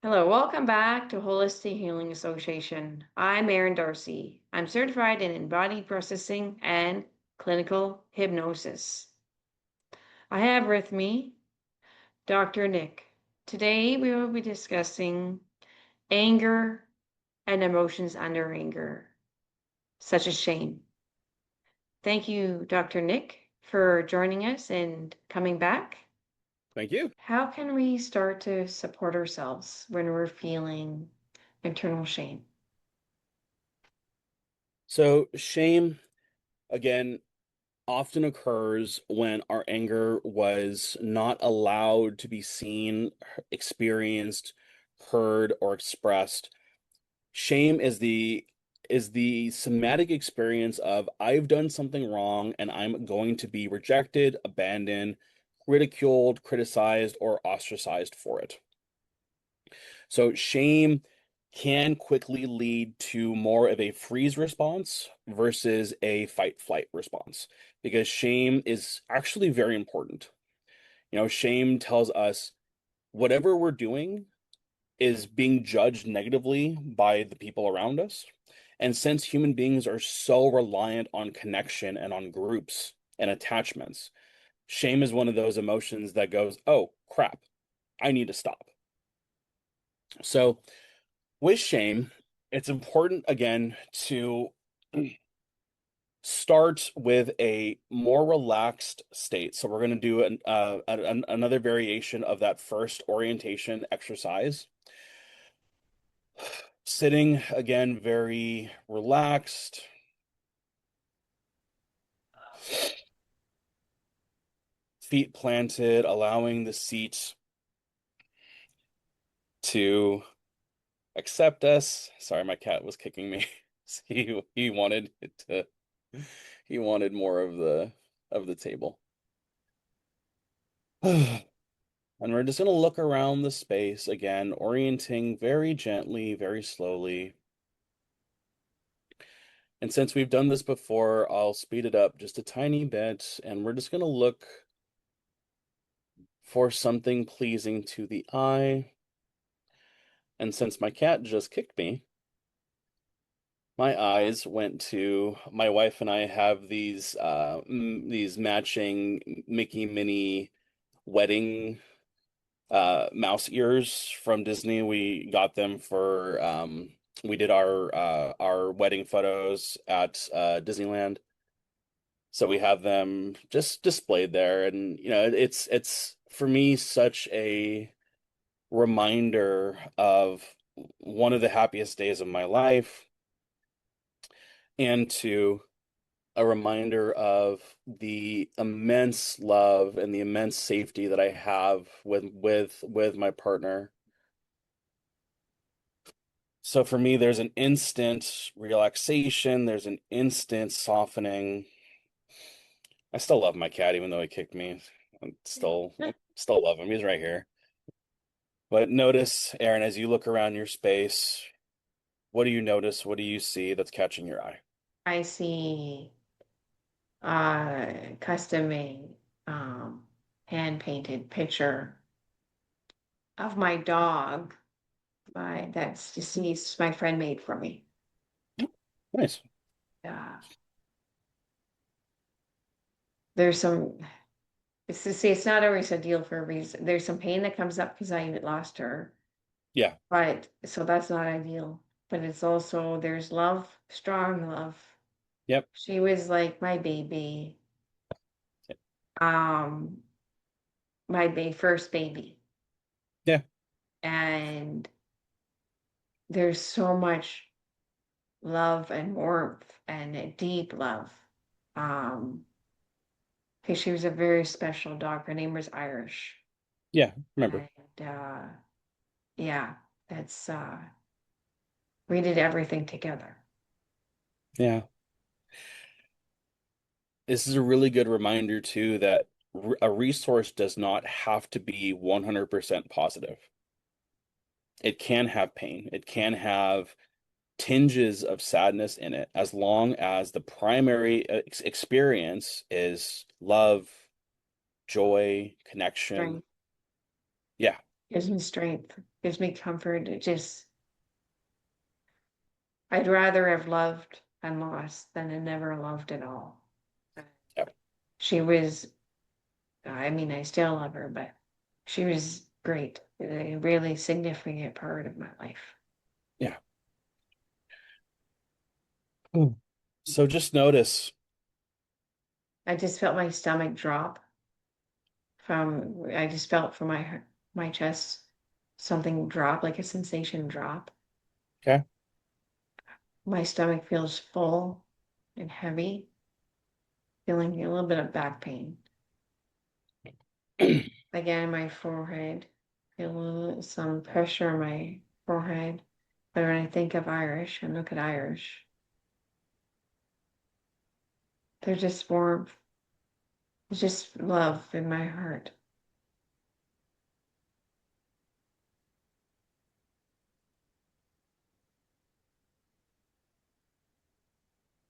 Hello, welcome back to Holistic Healing Association. I'm Erin Darcy. I'm certified in embodied processing and clinical hypnosis. I have with me Dr. Nick. Today we will be discussing anger and emotions under anger, such as shame. Thank you, Dr. Nick, for joining us and coming back. Thank you. How can we start to support ourselves when we're feeling internal shame? So, shame, again, often occurs when our anger was not allowed to be seen, experienced, heard, or expressed. Shame is the somatic experience of I've done something wrong and I'm going to be rejected, abandoned, ridiculed, criticized, or ostracized for it. So shame can quickly lead to more of a freeze response versus a fight flight response because shame is actually very important. Shame tells us whatever we're doing is being judged negatively by the people around us. And since human beings are so reliant on connection and on groups and attachments, shame is one of those emotions that goes, oh, crap, I need to stop. So, with shame, it's important again to start with a more relaxed state. So we're going to do another variation of that first orientation exercise. Sitting again, very relaxed, feet planted, allowing the seat to accept us. Sorry, my cat was kicking me. He wanted it to. He wanted more of the table. And we're just going to look around the space again, orienting very gently, very slowly. And since we've done this before, I'll speed it up just a tiny bit, and we're just going to look for something pleasing to the eye. And since my cat just kicked me, my eyes went to my wife and I have these matching Mickey Minnie wedding mouse ears from Disney. We got them for we did our wedding photos at Disneyland. So we have them just displayed there, and it's for me such a reminder of one of the happiest days of my life, and to a reminder of the immense love and the immense safety that I have with my partner. So for me, there's an instant relaxation, there's an instant softening. I still love my cat, even though he kicked me. I still love him. He's right here. But notice, Aaron, as you look around your space, what do you notice? What do you see that's catching your eye? I see custom made, hand painted picture of my dog. That's deceased. My friend made for me. Nice. Uh, there's some. It's to say it's not always a deal for a reason. There's some pain that comes up because I lost her, Yeah. but so that's not ideal. But it's also there's love, strong love. Yep. She was like my baby, um, first baby, Yeah. and there's so much love and warmth and a deep love. Um, because she was a very special dog. Her name was Irish. Yeah. Remember. And yeah, that's we did everything together. Yeah. This is a really good reminder too that a resource does not have to be 100% positive. It can have pain. It can have tinges of sadness in it as long as the primary experience is love, joy, connection. Strength. Yeah. gives me strength, gives me comfort. I'd rather have loved and lost than have never loved at all. Yeah. She was, I mean, I still love her, but she was great, a really significant part of my life. Yeah. Hmm. So just notice. I just felt my stomach drop I just felt from my chest something drop, like a sensation drop. Okay. My stomach feels full and heavy, feeling a little bit of back pain. Again, my forehead, feel some pressure on my forehead. But when I think of Irish and look at Irish, there's just warmth, there's just love in my heart.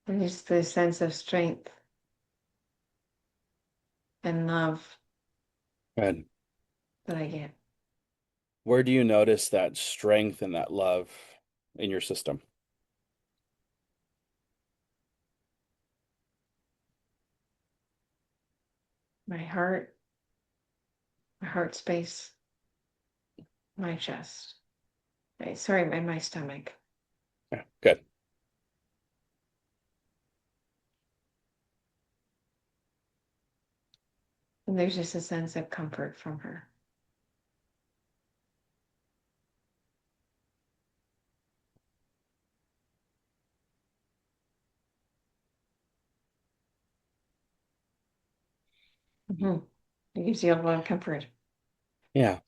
And just the sense of strength and love Good. that I get. Where do you notice that strength and that love in your system? My heart space, my chest. Sorry, my stomach. Yeah, good. And there's just a sense of comfort from her. Mm-hmm. It gives you a lot of comfort. Yeah.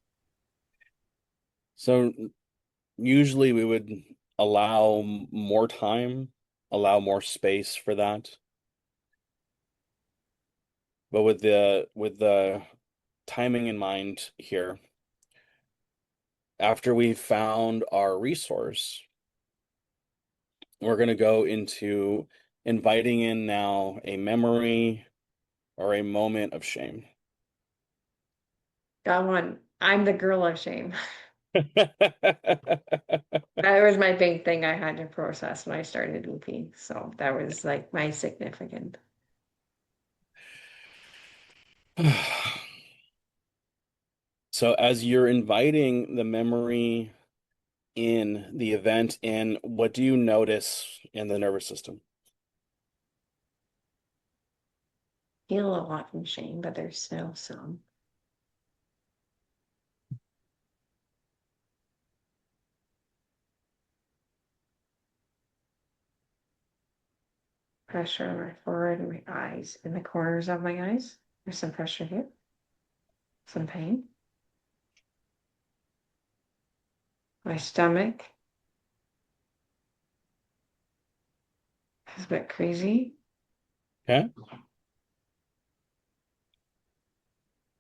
So usually we would allow more time, allow more space for that. But with the timing in mind here, after we've found our resource, we're going to go into inviting in now a memory or a moment of shame. Got one. I'm the girl of shame. That was my big thing I had to process when I started looping. So that was like my significant. So as you're inviting the memory in, the event in, what do you notice in the nervous system? Feel a lot from shame, but there's still some pressure on my forehead and my eyes, in the corners of my eyes. There's some pressure here, some pain. My stomach is a bit crazy Okay.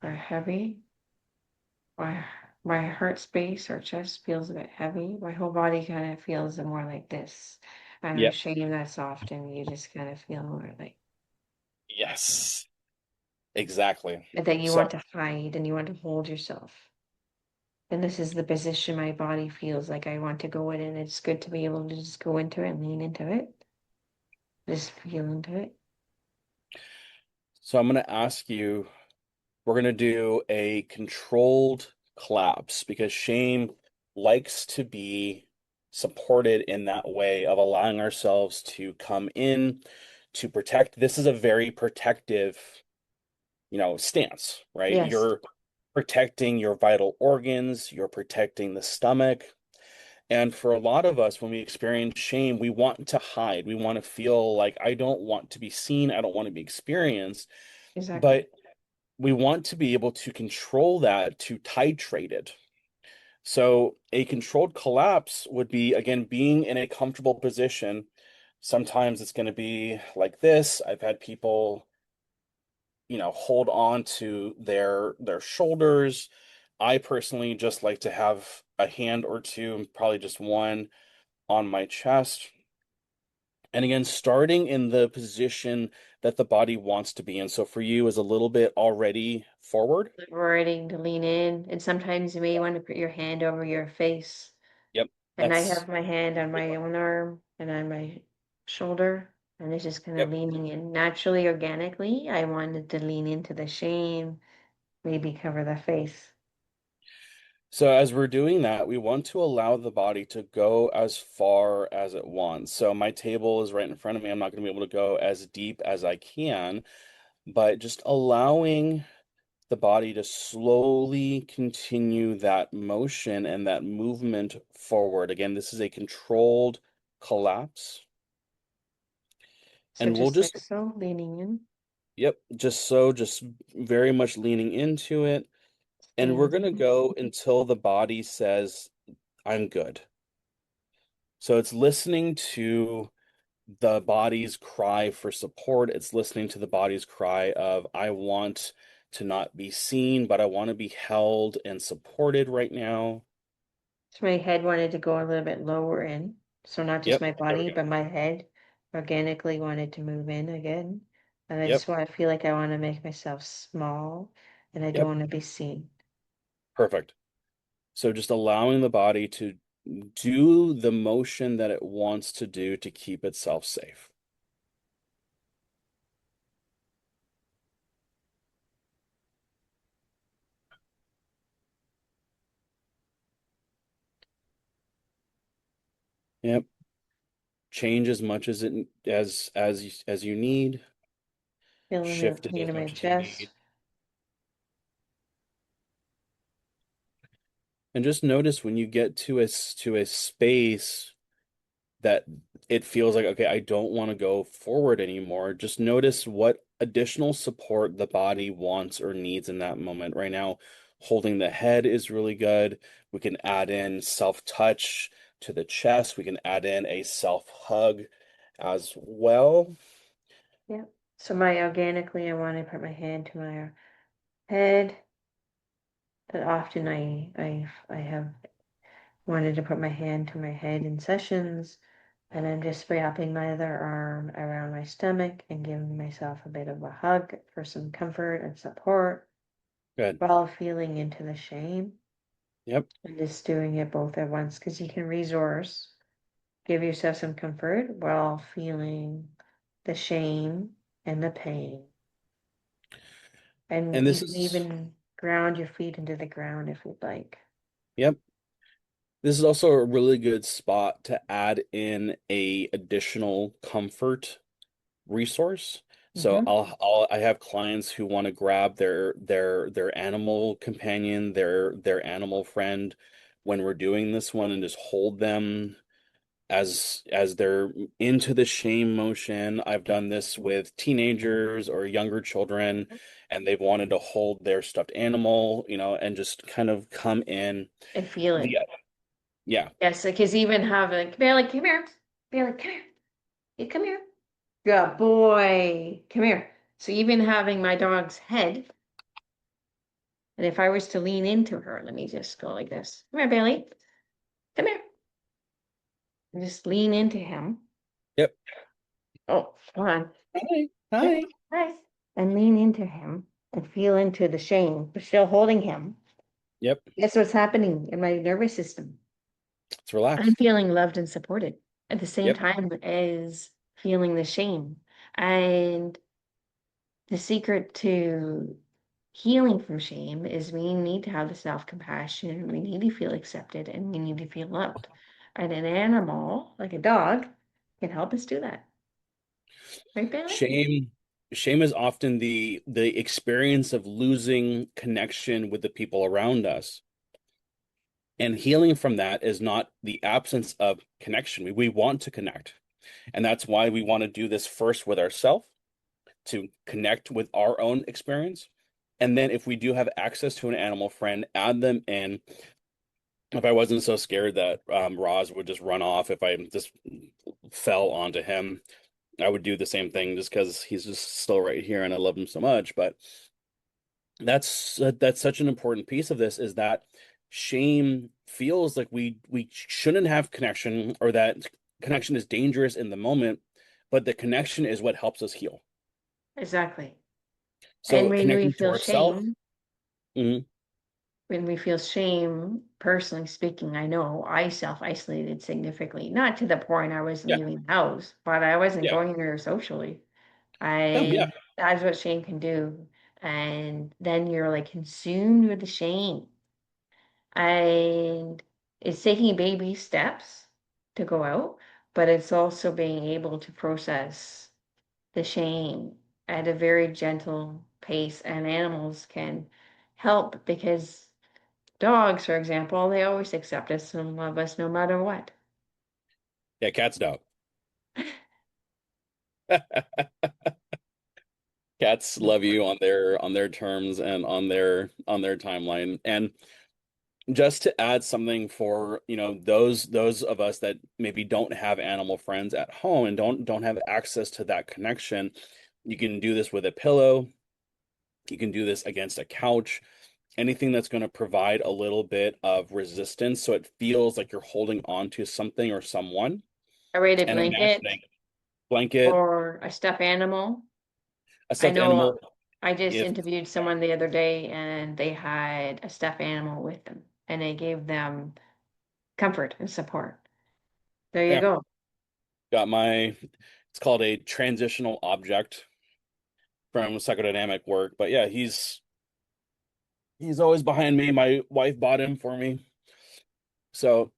or heavy. My my heart space or chest feels a bit heavy. My whole body kind of feels more like this. And with Yep. shame that's often you just kind of feel more like Yes. Exactly. that you So, want to hide and you want to hold yourself. And this is the position my body feels like I want to go in, and it's good to be able to just go into it and lean into it. Just feel into it. so I'm going to ask you, we're going to do a controlled collapse because shame likes to be supported in that way of allowing ourselves to come in to protect. This is a very protective, stance, right? Yes, You're protecting your vital organs, you're protecting the stomach. And for a lot of us, when we experience shame, we want to hide. We want to feel like I don't want to be seen, I don't want to be experienced. exactly. But we want to be able to control that, to titrate it. So a controlled collapse would be, again, being in a comfortable position. Sometimes it's going to be like this. I've had people, hold on to their shoulders. I personally just like to have a hand or two, probably just one on my chest. And again, starting in the position that the body wants to be in. So for you is a little bit already forward. Liberating to lean in. And sometimes you may want to put your hand over your face. Yep. And I That's have my hand on my own arm and on my shoulder. And it's just kind of yep. leaning in. Naturally, organically, I wanted to lean into the shame, maybe cover the face. So as we're doing that, we want to allow the body to go as far as it wants. So my table is right in front of me. I'm not going to be able to go as deep as I can, but just allowing the body to slowly continue that motion and that movement forward. Again, this is a controlled collapse. So And we'll just just, like so, leaning in, yep, just very much leaning into it. And we're going to standing. go until the body says, I'm good. So it's listening to the body's cry for support. It's listening to the body's cry of, I want to not be seen, but I want to be held and supported right now. So my head wanted to go a little bit lower in. So not just Yep, my there we body, go. but my head organically wanted to move in again. And I Yep, just want to feel like I want to make myself small and I don't yep, want to be seen. perfect. So just allowing the body to do the motion that it wants to do to keep itself safe. Yep. Change as much as it as you need. Feeling the Shift it pain as in my much as you need. chest. And just notice when you get to a space that it feels like, okay, I don't want to go forward anymore. Just notice what additional support the body wants or needs in that moment. Right now, holding the head is really good. We can add in self-touch to the chest. We can add in a self-hug as well. Yeah. So my organically, I want to put my hand to my head. But often I have wanted to put my hand to my head in sessions, and I'm just wrapping my other arm around my stomach and giving myself a bit of a hug for some comfort and support Good. while feeling into the shame Yep. and just doing it both at once because you can resource, give yourself some comfort while feeling the shame and the pain. And And you this can is, even ground your feet into the ground if you'd like. yep. This is also a really good spot to add in a additional comfort resource. So Hmm. I have clients who want to grab their animal companion, their animal friend when we're doing this one and just hold them as they're into the shame motion. I've done this with teenagers or younger children, and they've wanted to hold their stuffed animal, and just kind of come in. And feel it. The Yeah, Yes, because even having Bailey, come here. Bailey, come here. You come here. Good boy. Come here. So even having my dog's head, and if I was to lean into her, let me just go like this. Come here, Bailey. Come here. And just lean into him. yep. Oh, come on. Hi, Yep. hi. Nice. And lean into him and feel into the shame, but still holding him. Yep, Guess what's happening in my nervous system? it's I'm relaxed. feeling loved and supported at the same Yep. time as feeling the shame. And the secret to healing from shame is we need to have the self-compassion, we need to feel accepted, and we need to feel loved. And an animal, like a dog, can help us do that. Right, Bailey? Shame, shame is often the experience of losing connection with the people around us. And healing from that is not the absence of connection. We want to connect. And that's why we want to do this first with ourselves to connect with our own experience. And then if we do have access to an animal friend, add them in. If I wasn't so scared that Roz would just run off if I just fell onto him, I would do the same thing just because he's just still right here and I love him so much. But that's such an important piece of this is that shame feels like we shouldn't have connection or that connection is dangerous in the moment. but the connection is what helps us heal. Exactly. And So when we connecting to feel ourselves. shame, Mhm. personally speaking, I know I self-isolated significantly, not to the point I wasn't Yeah. leaving the house, but I wasn't Yeah. going anywhere socially. Oh, yeah. That's what shame can do. And then you're like consumed with the shame. And it's taking baby steps to go out, but it's also being able to process the shame at a very gentle pace. And animals can help because dogs, for example, they always accept us and love us no matter what. Yeah, cats don't. Cats love you on their terms and on their timeline. And just to add something for, those of us that maybe don't have animal friends at home and don't have access to that connection, you can do this with a pillow. You can do this against a couch, anything that's going to provide a little bit of resistance so it feels like you're holding on to something or someone. A rated And blanket imagining blanket, or a stuffed animal. a I stuffed know animal, I just if interviewed yeah, someone the other day and they had a stuffed animal with them and it gave them comfort and support. There you yeah, go. got my, it's called a transitional object from psychodynamic work. But yeah, he's always behind me. My wife bought him for me. So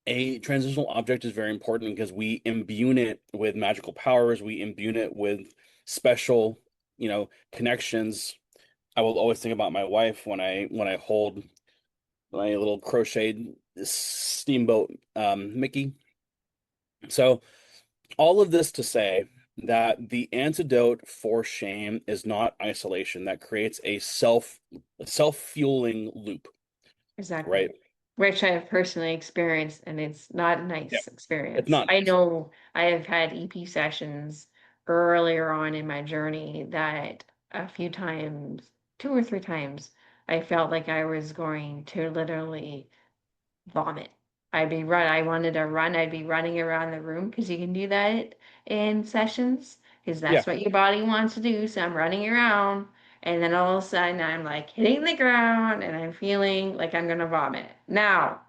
a transitional object is very important because we imbue it with magical powers. We imbue it with special, connections. I will always think about my wife when I hold my little crocheted steamboat Mickey. So all of this to say that the antidote for shame is not isolation that creates a self-fueling loop, Exactly. right? Which I have personally experienced, and it's not a Yeah, nice it's experience. not I nice. know I have had EP sessions earlier on in my journey that a few times, two or three times, I felt like I was going to literally vomit. I wanted to run, I'd be running around the room because you can do that in sessions because Yeah, that's what your body wants to do. So I'm running around and then all of a sudden I'm like hitting the ground and I'm feeling like I'm gonna vomit. Now,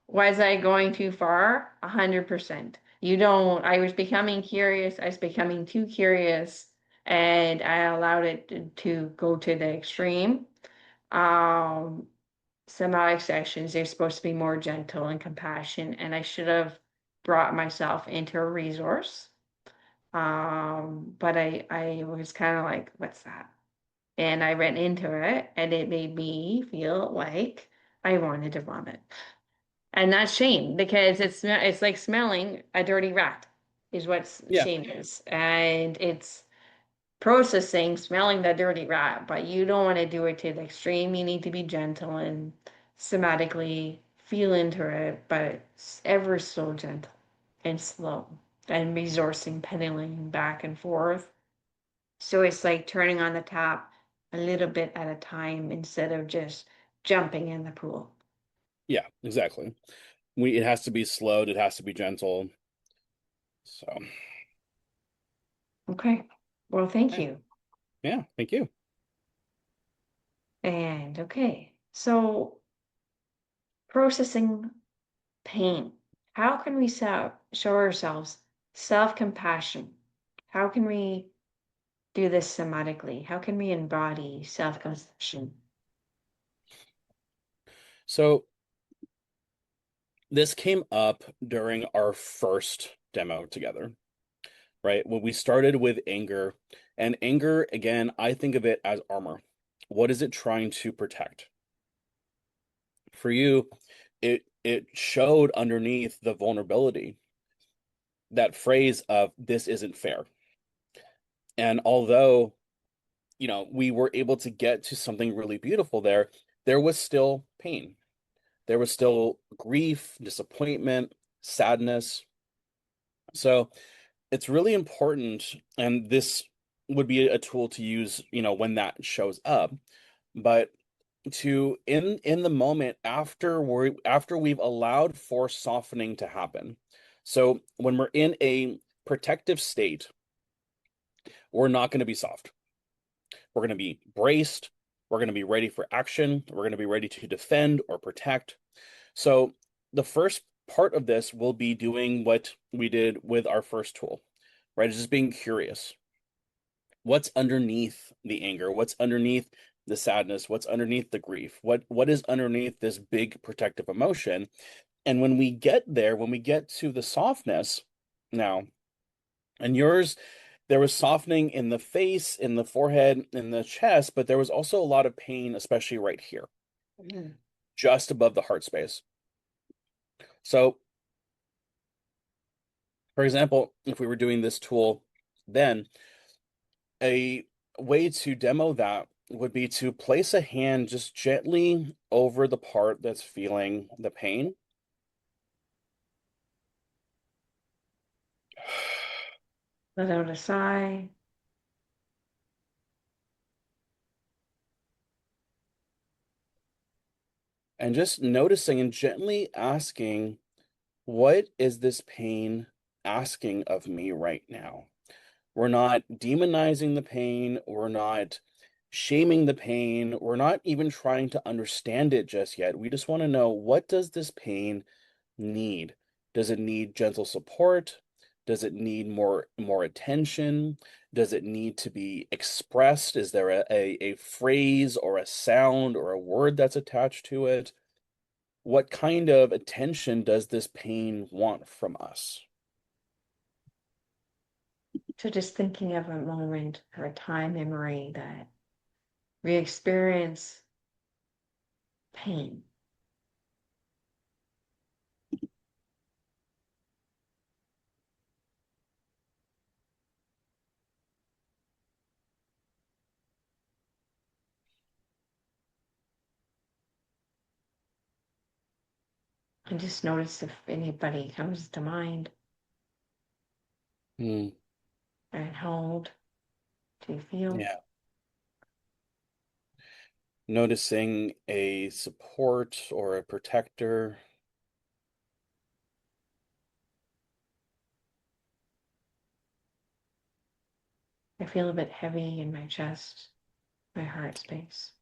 was I going too far? 100%. You don't, I was becoming curious, I was becoming too curious and I allowed it to go to the extreme. Um, Somatic sessions, they're supposed to be more gentle and compassion, and I should have brought myself into a resource. But I was kind of like, what's that? And I went into it, and it made me feel like I wanted to vomit. And that's shame because it's like smelling a dirty rat is what yeah, shame is. And it's processing, smelling that dirty rat, but you don't want to do it to the extreme. You need to be gentle and somatically feel into it, but ever so gentle and slow and resourcing, pedaling back and forth. So it's like turning on the tap a little bit at a time instead of just jumping in the pool. yeah, exactly. It has to be slowed, it has to be gentle. So Okay. Well, thank yeah, you. yeah, thank you. And okay. So processing pain. How can we show ourselves self-compassion? How can we do this somatically? How can we embody self-compassion? So this came up during our first demo together, right? When we started with anger, and anger, again, I think of it as armor. What is it trying to protect? For you, it showed underneath the vulnerability that phrase of this isn't fair. And although, we were able to get to something really beautiful there, there was still pain. There was still grief, disappointment, sadness. So it's really important, and this would be a tool to use, when that shows up. But to in the moment after we've allowed for softening to happen. So when we're in a protective state, we're not going to be soft. We're going to be braced. We're going to be ready for action. We're going to be ready to defend or protect. So the first part of this will be doing what we did with our first tool, right? It's just being curious. What's underneath the anger? What's underneath the sadness? What's underneath the grief? What is underneath this big protective emotion? And when we get there, when we get to the softness now, and yours, there was softening in the face, in the forehead, in the chest, but there was also a lot of pain, especially right here, Mhm. just above the heart space. So, for example, if we were doing this tool, then a way to demo that would be to place a hand just gently over the part that's feeling the pain. Let out a sigh. And just noticing and gently asking, what is this pain asking of me right now? We're not demonizing the pain. We're not shaming the pain. We're not even trying to understand it just yet. We just want to know, what does this pain need? Does it need gentle support? Does it need more attention? Does it need to be expressed? Is there a phrase or a sound or a word that's attached to it? What kind of attention does this pain want from us? So just thinking of a moment or a time memory that we experience pain. And just notice if anybody comes to mind Hmm. and hold. Do you feel? Yeah. Noticing a support or a protector. I feel a bit heavy in my chest, my heart space.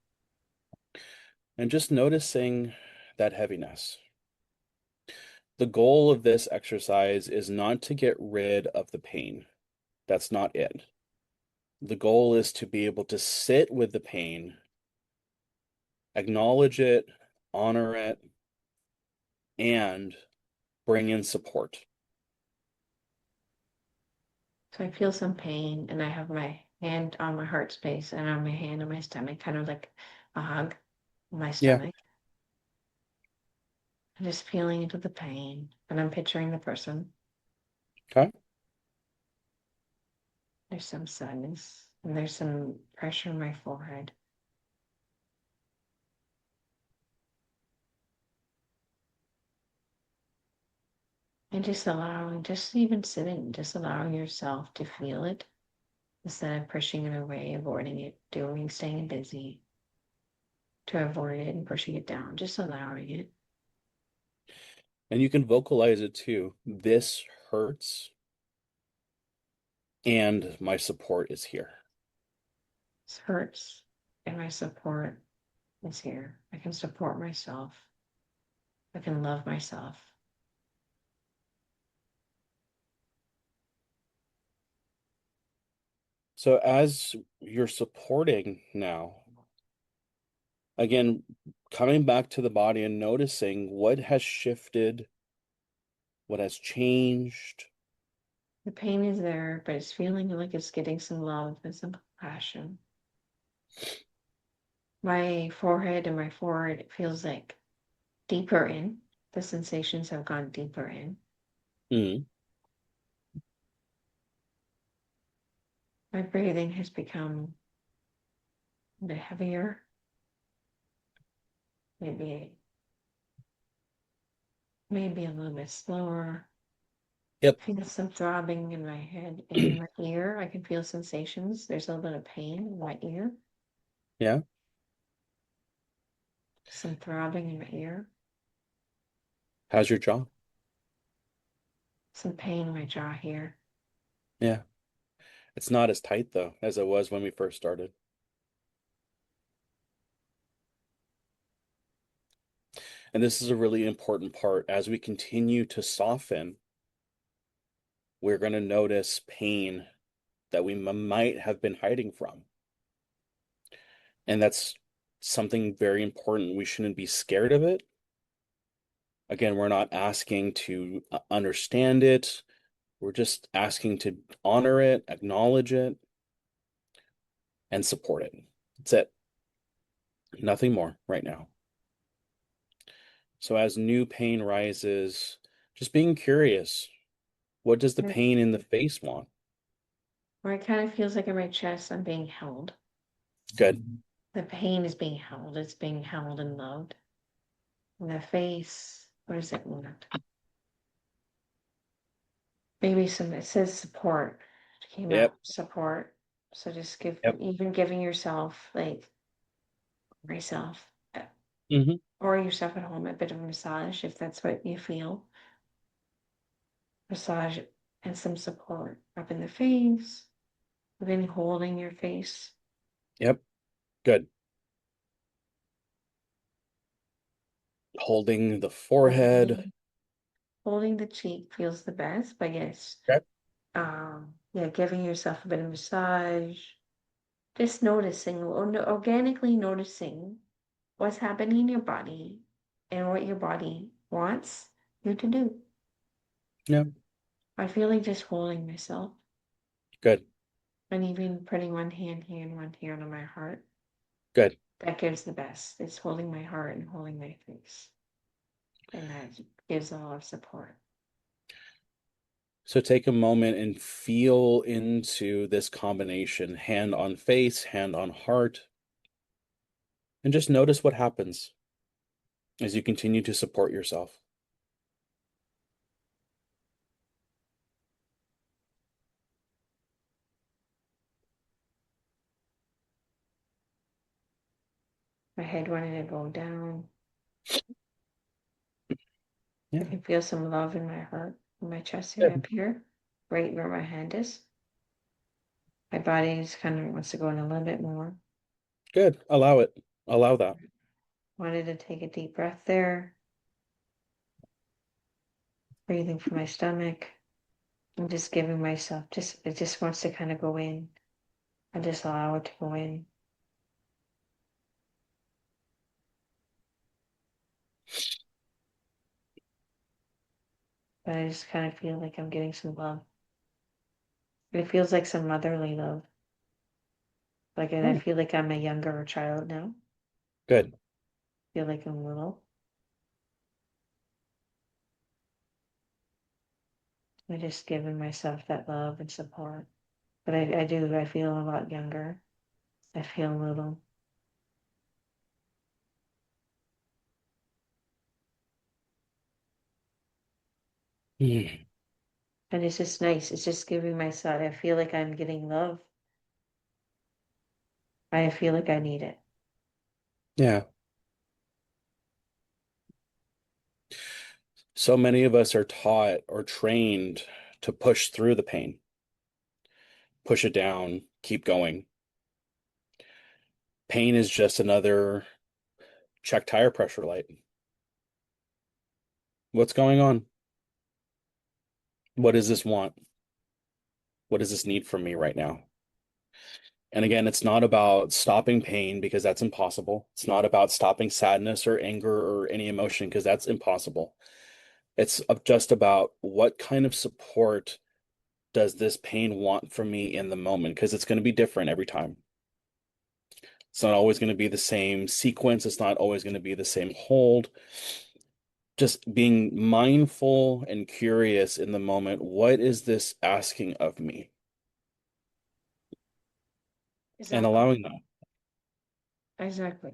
And just noticing that heaviness. The goal of this exercise is not to get rid of the pain. That's not it. The goal is to be able to sit with the pain, acknowledge it, honor it, and bring in support. So I feel some pain and I have my hand on my heart space and on my hand on my stomach, kind of like a hug on my Yeah. stomach. I'm just feeling into the pain and I'm picturing the person. Okay. There's some sadness and there's some pressure in my forehead. And just allowing, just even sitting, just allowing yourself to feel it instead of pushing it away, avoiding it, doing, staying busy to avoid it and pushing it down, just allowing it. And you can vocalize it too. This hurts, and my support is here. This hurts and my support is here. I can support myself. I can love myself. So as you're supporting now, again, coming back to the body and noticing what has shifted, what has changed. The pain is there, but it's feeling like it's getting some love and some compassion. My forehead and my forehead it feels like deeper in. The sensations have gone deeper in. Mm, My breathing has become a bit heavier, maybe maybe a little bit slower. yep. Feel some throbbing in my head and in my ear. I can feel sensations. There's a little bit of pain in my ear, Yeah. some throbbing in my ear, How's your jaw? some pain in my jaw here. Yeah. It's not as tight though as it was when we first started. And this is a really important part. As we continue to soften, we're going to notice pain that we might have been hiding from. And that's something very important. We shouldn't be scared of it. Again, we're not asking to understand it. We're just asking to honor it, acknowledge it, and support it. That's it. Nothing more right now. So as new pain rises, just being curious, what does the Right. pain in the face want? Where it kind of feels like in my chest, I'm being held. Good. The pain is being held. It's being held and loved. And the face, what does it want? Maybe some, it says support. It came Yep. up, support. So just Yep. even giving yourself, like myself, Hmm. or yourself at home, a bit of a massage if that's what you feel. Massage and some support up in the face, even holding your face. Yep. Good. Holding the forehead. Holding, holding the cheek feels the best, but yes, Okay. yeah, giving yourself a bit of massage, just noticing, organically noticing what's happening in your body and what your body wants you to do. Yep. I feel like just holding myself Good. and even putting one hand here and one hand on my heart. Good. That gives the best. It's holding my heart and holding my face. And that gives a lot of support. So take a moment and feel into this combination, hand on face, hand on heart, and just notice what happens as you continue to support yourself. My head wanted to go down. I Yeah. can feel some love in my heart, in my chest here, up Good. here, right where my hand is. My body just kind of wants to go in a little bit more. Good. Allow it. Allow that. Wanted to take a deep breath there, breathing from my stomach. I'm just giving myself, it just wants to kind of go in. I just allow it to go in. But I just kind of feel like I'm getting some love. It feels like some motherly love. Like, and I Oh, feel like I'm a younger child now. good. I feel like I'm little. I just giving myself that love and support. But I feel a lot younger. I feel little. Mm. And it's just nice. It's just giving myself, I feel like I'm getting love. I feel like I need it. Yeah. So many of us are taught or trained to push through the pain, push it down, keep going. Pain is just another check tire pressure light. What's going on? What does this want? What does this need from me right now? And again, it's not about stopping pain because that's impossible. It's not about stopping sadness or anger or any emotion because that's impossible. It's just about what kind of support does this pain want from me in the moment? Because it's going to be different every time. It's not always going to be the same sequence. It's not always going to be the same hold. Just being mindful and curious in the moment. What is this asking of me? And Exactly. allowing that. Exactly.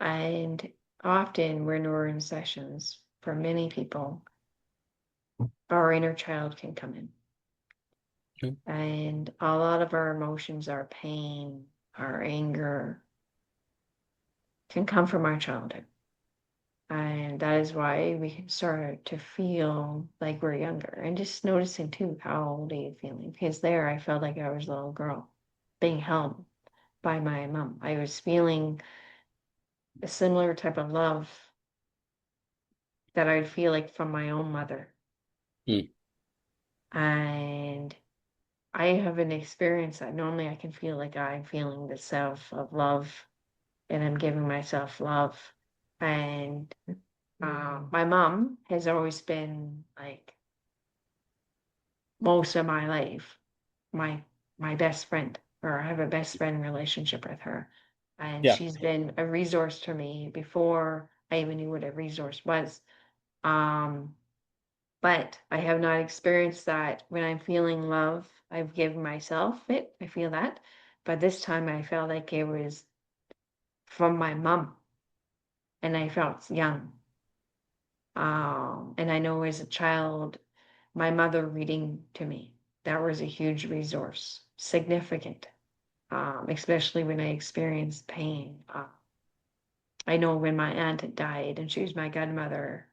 And often when we're in sessions, for many people, our inner child can come in. Okay. And a lot of our emotions, our pain, our anger can come from our childhood. And that is why we start to feel like we're younger. And just noticing too, how old are you feeling? Because there I felt like I was a little girl being held by my mom. I was feeling a similar type of love that I'd feel like from my own mother. Hmm. And I haven't experienced that. Normally I can feel like I'm feeling the self of love and I'm giving myself love. And my mom has always been like most of my life, my my best friend, or I have a best friend relationship with her. And Yeah. she's been a resource to me before I even knew what a resource was. Um, but I have not experienced that when I'm feeling love, I've given myself it. I feel that. But this time I felt like it was from my mom and I felt young. And I know as a child, my mother reading to me, that was a huge resource, significant, especially when I experienced pain. I know when my aunt had died and she was my godmother,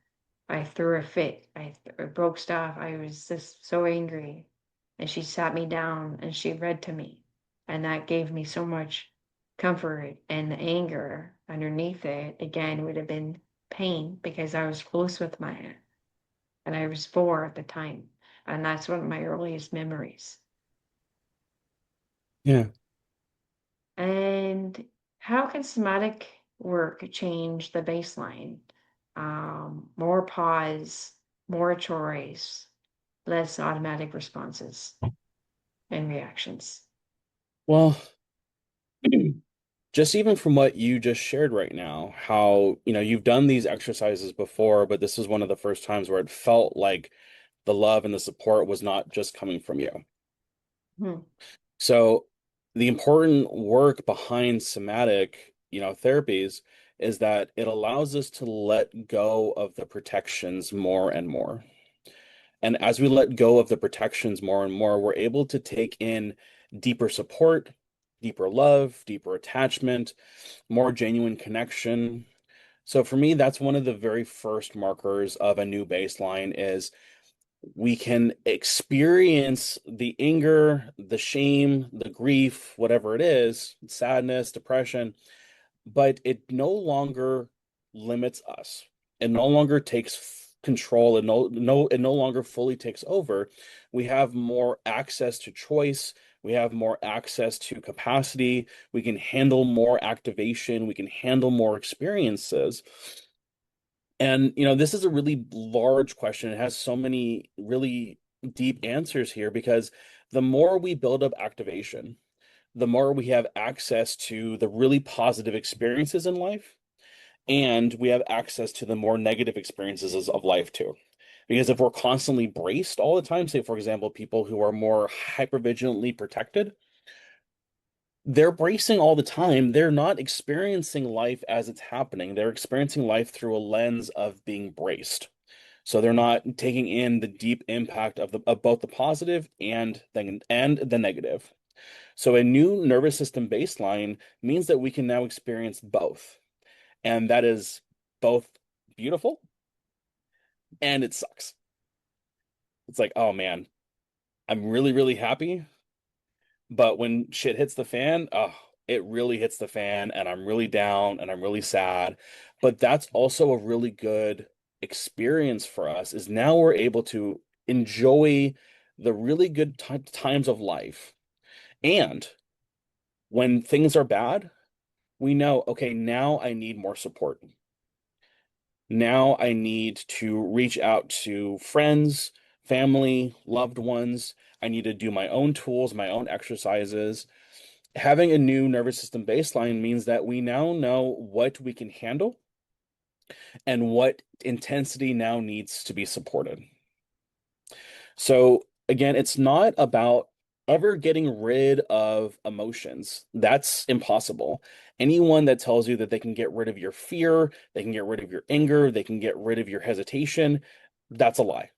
I threw a fit. I broke stuff. I was just so angry. And she sat me down and she read to me. And that gave me so much comfort, and the anger underneath it, again, would have been pain because I was close with my aunt and I was 4 at the time. And that's one of my earliest memories. Yeah. And how can somatic work change the baseline? More pause, more choice, less automatic responses and reactions. Well, just even from what you just shared right now, how, you've done these exercises before, but this was one of the first times where it felt like the love and the support was not just coming from you. Hmm. So the important work behind somatic, therapies is that it allows us to let go of the protections more and more. And as we let go of the protections more and more, we're able to take in deeper support, deeper love, deeper attachment, more genuine connection. So for me, that's one of the very first markers of a new baseline is we can experience the anger, the shame, the grief, whatever it is, sadness, depression, but it no longer limits us. It no longer takes control. It no longer fully takes over. We have more access to choice. We have more access to capacity. We can handle more activation. We can handle more experiences. And, this is a really large question. It has so many really deep answers here because the more we build up activation, the more we have access to the really positive experiences in life, and we have access to the more negative experiences of life too. Because if we're constantly braced all the time, say, for example, people who are more hypervigilantly protected, they're bracing all the time. They're not experiencing life as it's happening. They're experiencing life through a lens of being braced. So they're not taking in the deep impact of both the positive and the negative. So a new nervous system baseline means that we can now experience both. And that is both beautiful and it sucks. It's like, oh man, I'm really, really happy. But when shit hits the fan, oh, it really hits the fan and I'm really down and I'm really sad. But that's also a really good experience for us is now we're able to enjoy the really good times of life. And when things are bad, we know, okay, now I need more support. Now I need to reach out to friends, family, loved ones. I need to do my own tools, my own exercises. Having a new nervous system baseline means that we now know what we can handle and what intensity now needs to be supported. So, again, it's not about ever getting rid of emotions. That's impossible. Anyone that tells you that they can get rid of your fear, they can get rid of your anger, they can get rid of your hesitation, that's a lie.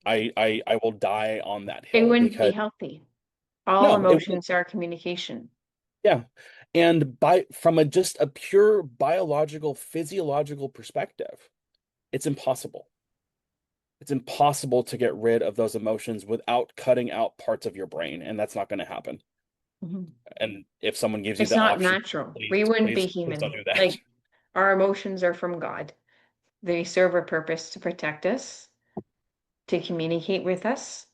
I will die on that It hill wouldn't be because healthy. All no, it emotions are communication. yeah. And from a just a pure biological, physiological perspective, It's impossible. It's impossible to get rid of those emotions without cutting out parts of your brain, and that's not going to happen. Mhm. And if someone gives you It's the not option, natural. please, We wouldn't be please don't human. do that. Like our emotions are from God. They serve a purpose to protect us, to communicate with us,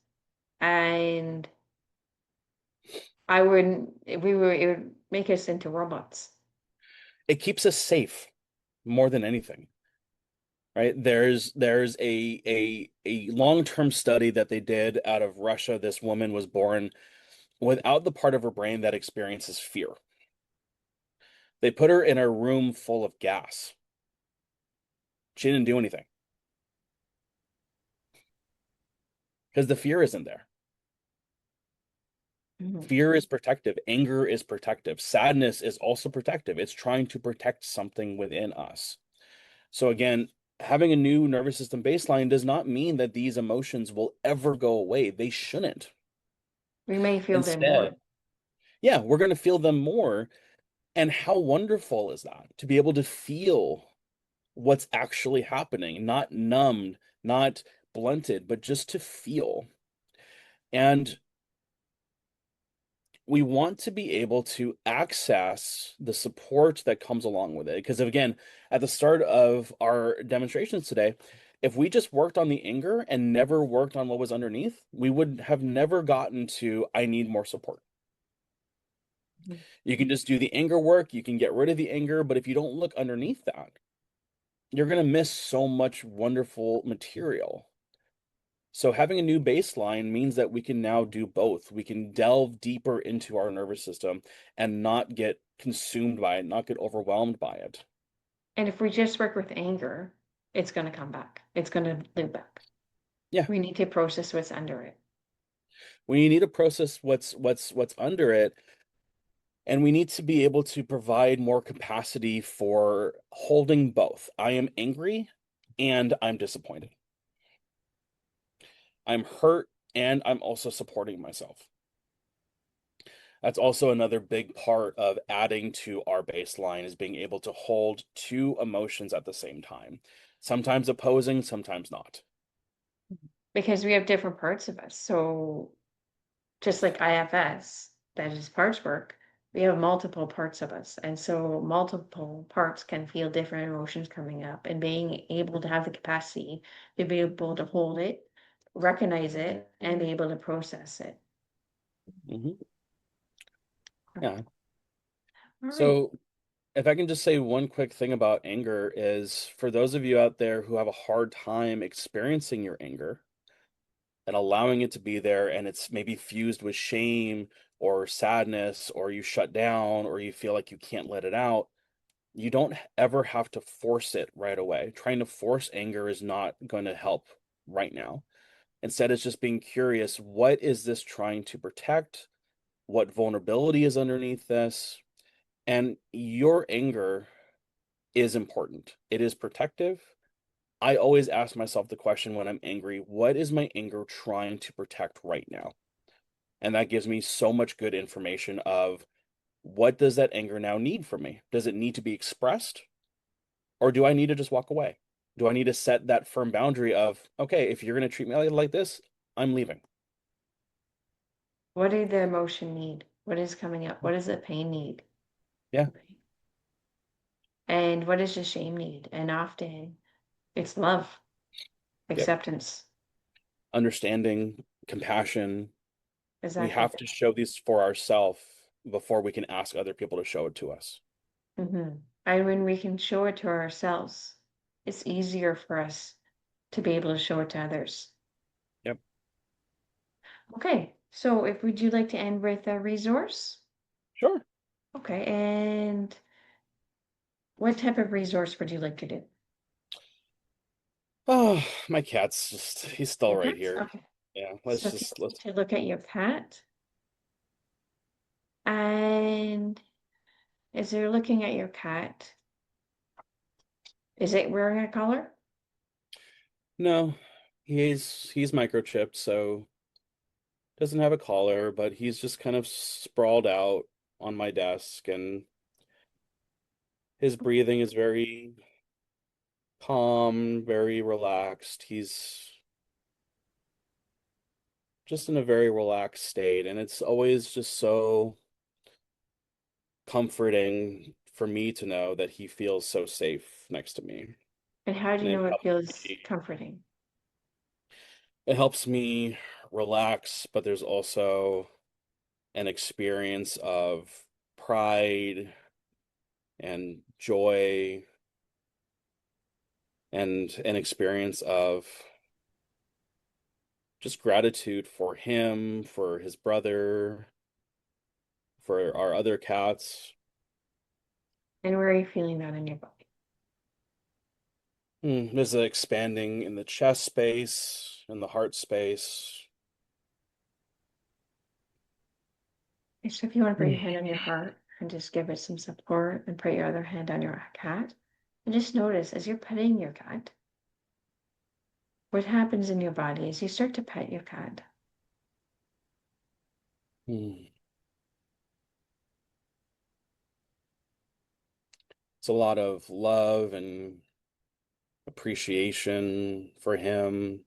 and I wouldn't, if we were, it would make us into robots. It keeps us safe more than anything, right? There's a long-term study that they did out of Russia. This woman was born without the part of her brain that experiences fear. They put her in a room full of gas. She didn't do anything because the fear isn't there. Mhm. Fear is protective. Anger is protective. Sadness is also protective. It's trying to protect something within us. So again, having a new nervous system baseline does not mean that these emotions will ever go away. They shouldn't. We may feel them Instead, more. yeah, we're going to feel them more. And how wonderful is that to be able to feel what's actually happening, not numbed, not blunted, but just to feel. And we want to be able to access the support that comes along with it. Because again, at the start of our demonstrations today, if we just worked on the anger and never worked on what was underneath, we would have never gotten to, I need more support. Mhm. You can just do the anger work, you can get rid of the anger, but if you don't look underneath that, you're going to miss so much wonderful material. So having a new baseline means that we can now do both. We can delve deeper into our nervous system and not get consumed by it, not get overwhelmed by it. And if we just work with anger, it's going to come back. It's going to loop back. Yeah, We need to process what's under it. we need to process what's under it, and we need to be able to provide more capacity for holding both. I am angry and I'm disappointed. I'm hurt and I'm also supporting myself. That's also another big part of adding to our baseline is being able to hold two emotions at the same time, sometimes opposing, sometimes not. Because we have different parts of us. So just like IFS, that is parts work, we have multiple parts of us. And so multiple parts can feel different emotions coming up, and being able to have the capacity to be able to hold it, recognize it, and be able to process it. Hmm. Okay. Yeah. All right. So if I can just say one quick thing about anger is for those of you out there who have a hard time experiencing your anger and allowing it to be there, and it's maybe fused with shame or sadness, or you shut down, or you feel like you can't let it out, you don't ever have to force it right away. Trying to force anger is not going to help right now. Instead, it's just being curious, what is this trying to protect? What vulnerability is underneath this? And your anger is important. It is protective. I always ask myself the question when I'm angry, what is my anger trying to protect right now? And that gives me so much good information of what does that anger now need from me? Does it need to be expressed? Or do I need to just walk away? Do I need to set that firm boundary of, okay, if you're going to treat me like this, I'm leaving. What do the emotion need? What is coming up? What does the pain need? Yeah. And what does the shame need? And often it's love, Yep. acceptance. Understanding, compassion. We Exactly. have to show these for ourselves before we can ask other people to show it to us. And when we can show it to ourselves, it's easier for us to be able to show it to others. Yep. Okay, so if would you like to end with a resource? Sure. Okay, and what type of resource would you like to do? Oh, my cat's just, he's still Your right cat? here. Okay. Yeah, So if you let's, to look at your cat, and as you're looking at your cat, is it wearing a collar? no, he's microchipped, so doesn't have a collar, but he's just kind of sprawled out on my desk, and his breathing is very calm, very relaxed. He's just in a very relaxed state, and it's always just so comforting for me to know that he feels so safe next to me. And how do And you know it feels comforting? it helps me relax, but there's also an experience of pride and joy and an experience of just gratitude for him, for his brother, for our other cats. And where are you feeling that in your body? There's an expanding in the chest space, in the heart space. And so if you want to put your Mm. hand on your heart and just give it some support and put your other hand on your cat, and just notice as you're petting your cat, what happens in your body as you start to pet your cat. Mm. It's a lot of love and appreciation for him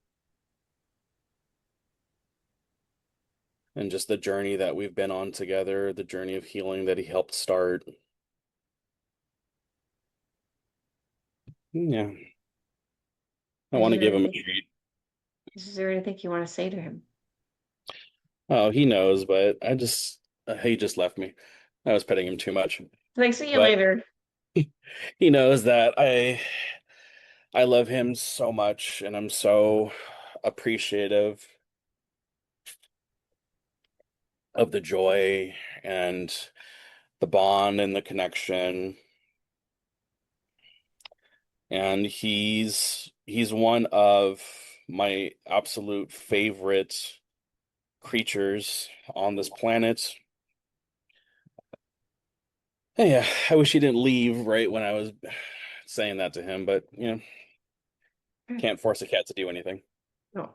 and just the journey that we've been on together, the journey of healing that he helped start. Yeah, I Is want to there give him a anything, treat. is there anything you want to say to him? Oh, he knows, but he just left me. I was petting him too much. Like, see you But later. he knows that I love him so much and I'm so appreciative of the joy and the bond and the connection. And he's one of my absolute favorite creatures on this planet. Yeah, I wish he didn't leave right when I was saying that to him, but Good. can't force a cat to do anything. No.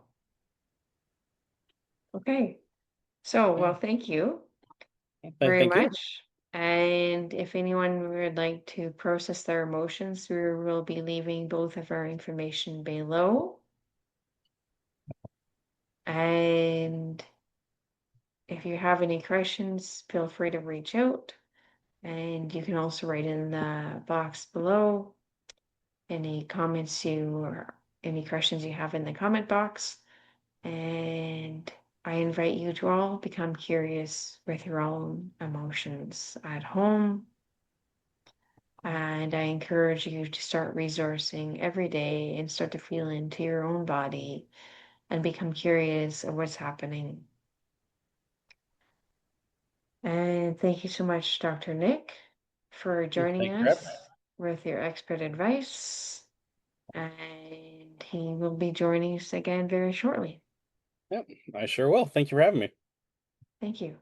Okay. So, Yeah. well, thank you very Thank you. much. And if anyone would like to process their emotions, we will be leaving both of our information below. And if you have any questions, feel free to reach out. And you can also write in the box below any comments or any questions you have in the comment box. And I invite you to all become curious with your own emotions at home. And I encourage you to start resourcing every day and start to feel into your own body and become curious of what's happening. And thank you so much, Dr. Nick, for joining Thank you for having us with your expert advice. And he will be joining us again very shortly. me. Yep, I sure will. Thank you for having me. Thank you.